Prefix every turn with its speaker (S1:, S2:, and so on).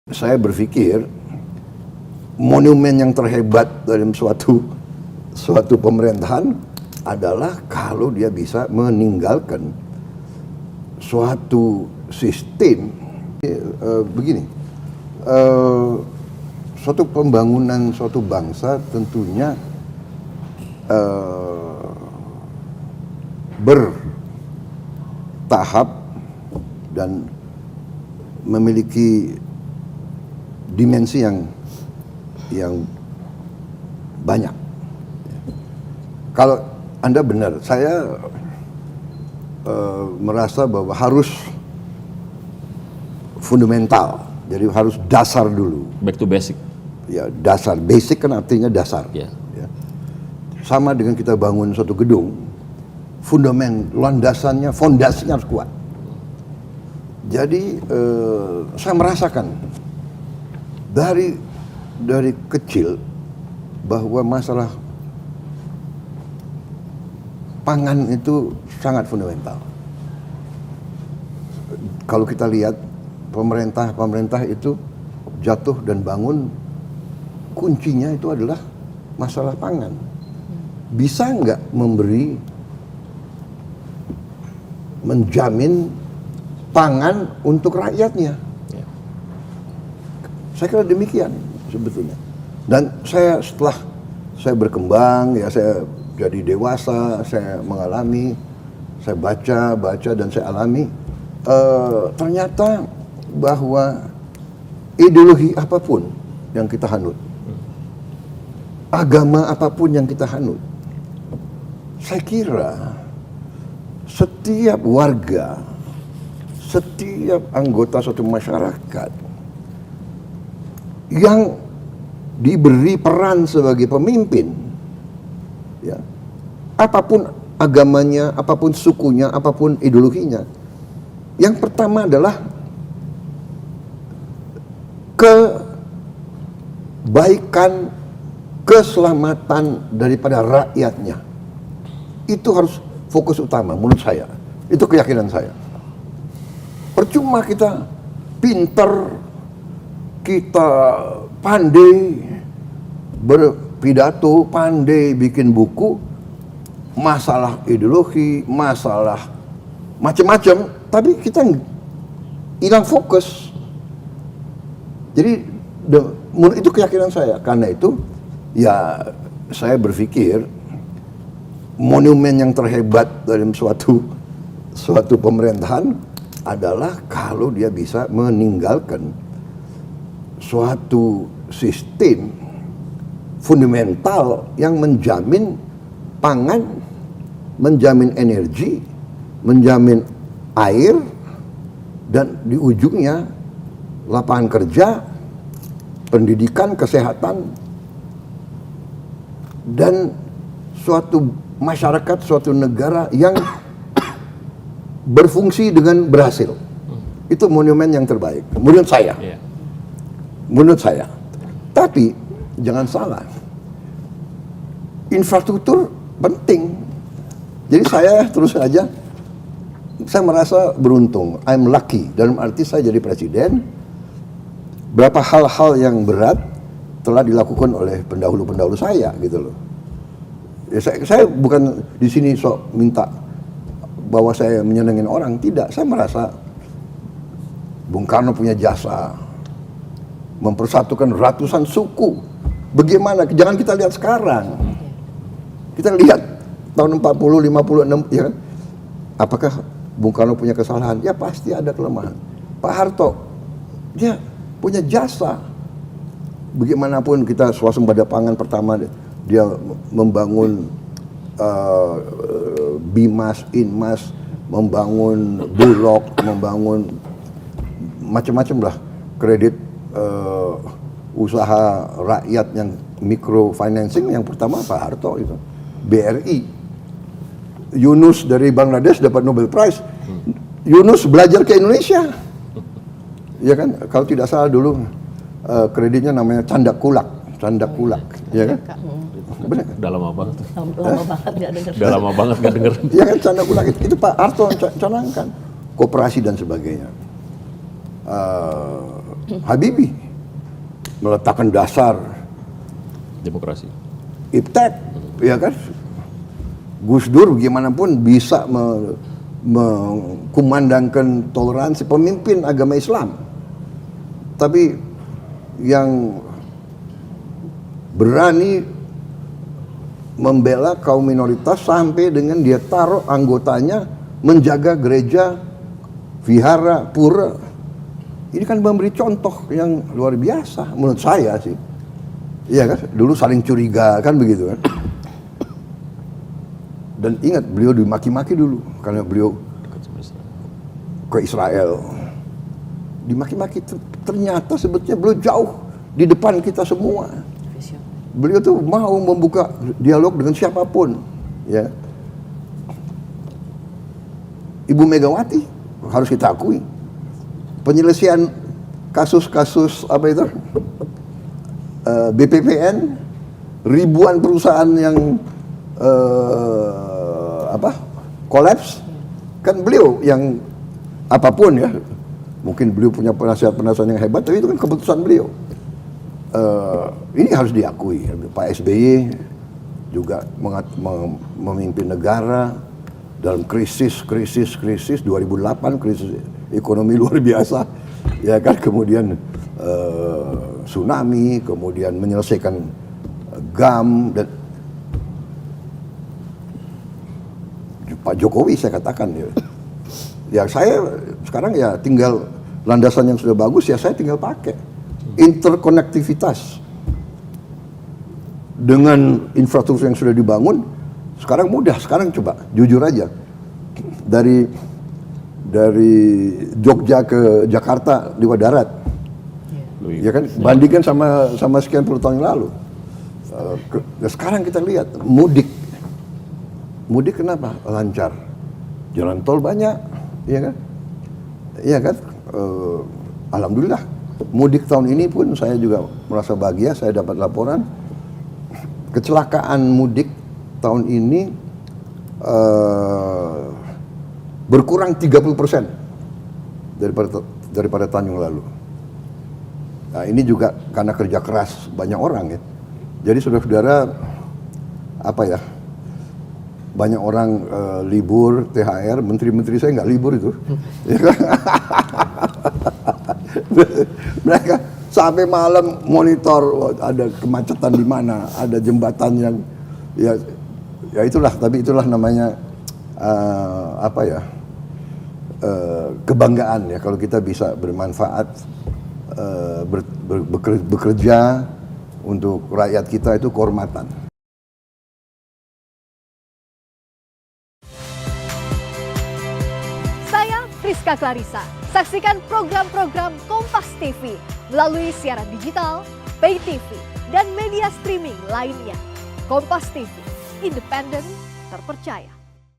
S1: Saya berpikir monumen yang terhebat dalam suatu pemerintahan adalah kalau dia bisa meninggalkan suatu sistem begini. Suatu pembangunan suatu bangsa tentunya bertahap dan memiliki dimensi yang banyak. Kalau Anda benar, saya merasa bahwa harus fundamental, jadi harus dasar dulu.
S2: Back to basic.
S1: Ya, dasar. Basic kan artinya dasar.
S2: Yeah.
S1: Ya. Sama dengan kita bangun suatu gedung, landasannya, fondasinya harus kuat. Jadi saya merasakan dari kecil bahwa masalah pangan itu sangat fundamental. Kalau kita lihat pemerintah itu jatuh dan bangun, kuncinya itu adalah masalah pangan. Bisa nggak menjamin pangan untuk rakyatnya?
S2: Ya.
S1: Saya kira demikian sebetulnya. Dan setelah saya berkembang, ya saya jadi dewasa, saya mengalami, saya baca dan saya alami, ternyata bahwa ideologi apapun yang kita hanut, agama apapun yang kita hanut, saya kira setiap warga, setiap anggota suatu masyarakat yang diberi peran sebagai pemimpin, ya, apapun agamanya, apapun sukunya, apapun ideologinya, yang pertama adalah kebaikan, keselamatan daripada rakyatnya. Itu harus fokus utama menurut saya. Itu keyakinan saya. Percuma kita pinter, kita pandai berpidato, pandai bikin buku, masalah ideologi, masalah macam-macam, tapi kita hilang fokus. Jadi itu keyakinan saya. Karena itu, ya saya berpikir monumen yang terhebat dalam suatu pemerintahan adalah kalau dia bisa meninggalkan suatu sistem fundamental yang menjamin pangan, menjamin energi, menjamin air, dan di ujungnya lapangan kerja, pendidikan, kesehatan, dan suatu masyarakat, suatu negara yang berfungsi dengan berhasil. Itu monumen yang terbaik menurut saya.
S2: Yeah.
S1: Menurut saya. Tapi jangan salah, infrastruktur penting. Jadi saya terus saja, saya merasa beruntung, I'm lucky, dalam arti saya jadi presiden. Berapa hal-hal yang berat telah dilakukan oleh pendahulu saya gitu loh. Ya, saya bukan di sini sok minta bahwa saya menyenangin orang, tidak. Saya merasa Bung Karno punya jasa mempersatukan ratusan suku. Bagaimana? Jangan kita lihat sekarang. Kita lihat tahun 40, 56, ya kan? Apakah Bung Karno punya kesalahan? Ya pasti ada kelemahan. Pak Harto, dia punya jasa. Bagaimanapun kita swasembada pangan pertama, dia membangun Bimas, Inmas, membangun Bulog, membangun macam-macam lah kredit usaha rakyat yang micro financing. Yang pertama Pak Harto itu, BRI. Yunus dari Bangladesh dapat Nobel Prize. Yunus belajar ke Indonesia, ya kan? Kalau tidak salah dulu kreditnya namanya Canda Kulak, ya kan? Benar kan?
S2: Udah lama banget.
S3: Lama banget nggak denger.
S2: Udah lama banget nggak denger.
S1: Ya kan, Canda Kulak itu Pak Harto canangkan, koperasi dan sebagainya. Habibie meletakkan dasar
S2: Demokrasi.
S1: iptek, ya kan? Gus Dur bagaimanapun bisa mengkumandangkan toleransi, pemimpin agama Islam. Tapi yang berani membela kaum minoritas sampai dengan dia taruh anggotanya menjaga gereja, vihara, pura. Ini kan memberi contoh yang luar biasa menurut saya sih. Iya kan? Dulu saling curiga kan begitu kan. Dan ingat beliau dimaki-maki dulu karena beliau ke Israel. Dimaki-maki, ternyata sebetulnya beliau jauh di depan kita semua. Beliau tuh mau membuka dialog dengan siapapun, ya. Ibu Megawati harus kita akui, penyelesaian kasus-kasus apa itu, BPPN, ribuan perusahaan yang kolaps, kan beliau yang apapun ya, mungkin beliau punya penasihat-penasihat yang hebat, tapi itu kan keputusan beliau. Ini harus diakui. Pak SBY juga memimpin negara dalam krisis 2008, krisis ekonomi luar biasa, ya kan, kemudian tsunami, kemudian menyelesaikan GAM, dan Pak Jokowi saya katakan ya saya sekarang ya tinggal landasan yang sudah bagus, ya saya tinggal pakai interkonektivitas dengan infrastruktur yang sudah dibangun. Sekarang mudah, sekarang coba jujur aja, dari Jogja ke Jakarta lewat darat, ya kan, bandingkan sama sekian puluh tahun yang lalu. Sekarang kita lihat mudik kenapa lancar, jalan tol banyak, ya kan, alhamdulillah. Mudik tahun ini pun saya juga merasa bahagia, saya dapat laporan kecelakaan mudik tahun ini berkurang 30% daripada tahun yang lalu. Nah, ini juga karena kerja keras banyak orang ya. Jadi saudara-saudara, banyak orang libur, THR, menteri-menteri saya nggak libur itu. Mereka sampai malam monitor ada kemacetan di mana, ada jembatan yang ya itulah, tapi itulah namanya kebanggaan ya, kalau kita bisa bermanfaat, bekerja untuk rakyat kita, itu kehormatan.
S3: Saya Friska Clarissa. Saksikan program-program Kompas TV melalui siaran digital, pay TV, dan media streaming lainnya. Kompas TV, independen, terpercaya.